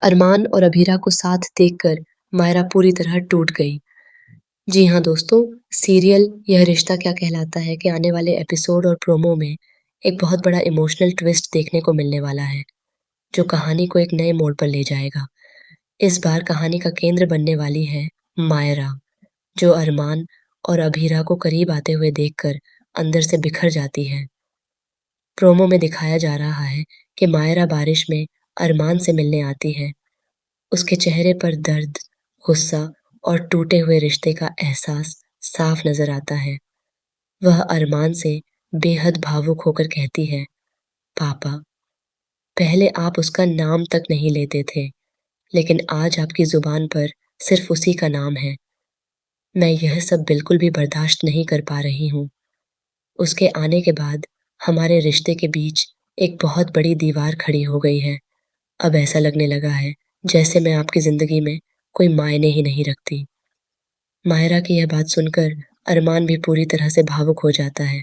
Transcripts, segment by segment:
अरमान और अभीरा को साथ देखकर मायरा पूरी तरह टूट गई। जी हाँ दोस्तों, सीरियल यह रिश्ता क्या कहलाता है के आने वाले एपिसोड और प्रोमो में एक बहुत बड़ा इमोशनल ट्विस्ट देखने को मिलने वाला है, जो कहानी को एक नए मोड़ पर ले जाएगा। इस बार कहानी का केंद्र बनने वाली है मायरा, जो अरमान और अभीरा को करीब आते हुए देखकर अंदर से बिखर जाती है। प्रोमो में दिखाया जा रहा है कि मायरा बारिश में अरमान से मिलने आती है। उसके चेहरे पर दर्द, गुस्सा और टूटे हुए रिश्ते का एहसास साफ नजर आता है। वह अरमान से बेहद भावुक होकर कहती है, पापा, पहले आप उसका नाम तक नहीं लेते थे, लेकिन आज आपकी जुबान पर सिर्फ उसी का नाम है। मैं यह सब बिल्कुल भी बर्दाश्त नहीं कर पा रही हूँ। उसके आने के बाद हमारे रिश्ते के बीच एक बहुत बड़ी दीवार खड़ी हो गई है। अब ऐसा लगने लगा है जैसे मैं आपकी जिंदगी में कोई मायने ही नहीं रखती। मायरा की यह बात सुनकर अरमान भी पूरी तरह से भावुक हो जाता है।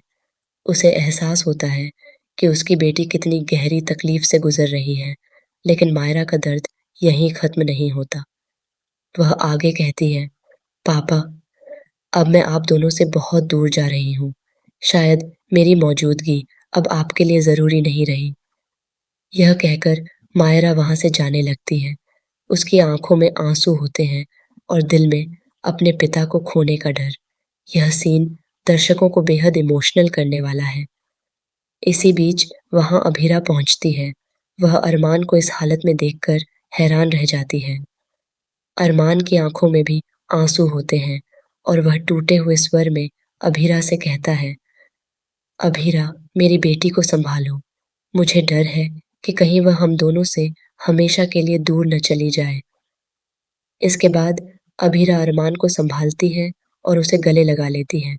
उसे एहसास होता है कि उसकी बेटी कितनी गहरी तकलीफ से गुजर रही है, लेकिन मायरा का दर्द यहीं खत्म नहीं होता। वह आगे कहती है, पापा, अब मैं आप दोनों से बहुत दूर जा रही हूँ। शायद मेरी मौजूदगी अब आपके लिए जरूरी नहीं रही। यह कहकर मायरा वहां से जाने लगती है। उसकी आंखों में आंसू होते हैं और दिल में अपने पिता को खोने का डर। यह सीन दर्शकों को बेहद इमोशनल करने वाला है। इसी बीच वहां अभीरा पहुंचती है। वह अरमान को इस हालत में देखकर हैरान रह जाती है। अरमान की आंखों में भी आंसू होते हैं और वह टूटे हुए स्वर में अभीरा से कहता है, अभीरा, मेरी बेटी को संभालो। मुझे डर है कि कहीं वह हम दोनों से हमेशा के लिए दूर न चली जाए। इसके बाद अभीरा अरमान को संभालती है और उसे गले लगा लेती है।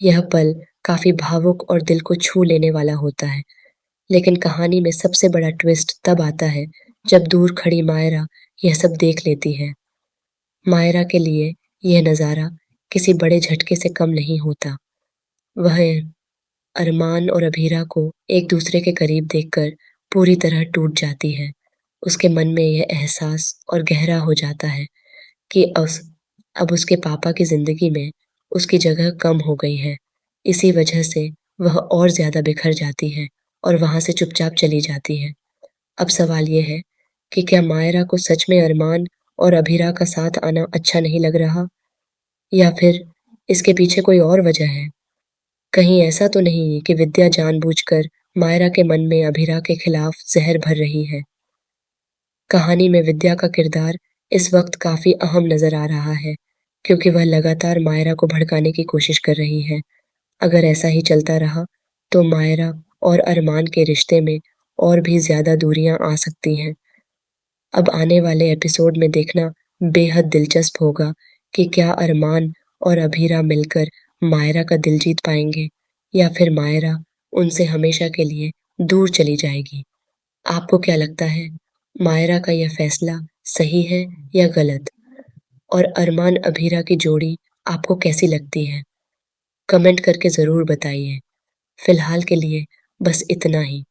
यह पल काफी भावुक और दिल को छू लेने वाला होता है, लेकिन कहानी में सबसे बड़ा ट्विस्ट तब आता है जब दूर खड़ी मायरा यह सब देख लेती है। मायरा के लिए यह नजारा किसी बड़े झटके से कम नहीं होता। वह अरमान और अभीरा को एक दूसरे के करीब देखकर पूरी तरह टूट जाती है। उसके मन में यह एहसास और गहरा हो जाता है कि अब उसके पापा की जिंदगी में उसकी जगह कम हो गई है। इसी वजह से वह और ज्यादा बिखर जाती है और वहां से चुपचाप चली जाती है। अब सवाल यह है कि क्या मायरा को सच में अरमान और अभीरा का साथ आना अच्छा नहीं लग रहा, या फिर इसके पीछे कोई और वजह है। कहीं ऐसा तो नहीं कि विद्या जानबूझकर मायरा के मन में अभीरा के खिलाफ जहर भर रही है। कहानी में विद्या का किरदार इस वक्त काफी अहम नजर आ रहा है, क्योंकि वह लगातार मायरा को भड़काने की कोशिश कर रही है। अगर ऐसा ही चलता रहा तो मायरा और अरमान के रिश्ते में और भी ज्यादा दूरियां आ सकती हैं। अब आने वाले एपिसोड में देखना बेहद दिलचस्प होगा कि क्या अरमान और अभीरा मिलकर मायरा का दिल जीत पाएंगे, या फिर मायरा उनसे हमेशा के लिए दूर चली जाएगी। आपको क्या लगता है, मायरा का यह फैसला सही है या गलत? और अरमान अभीरा की जोड़ी आपको कैसी लगती है? कमेंट करके जरूर बताइए। फिलहाल के लिए बस इतना ही।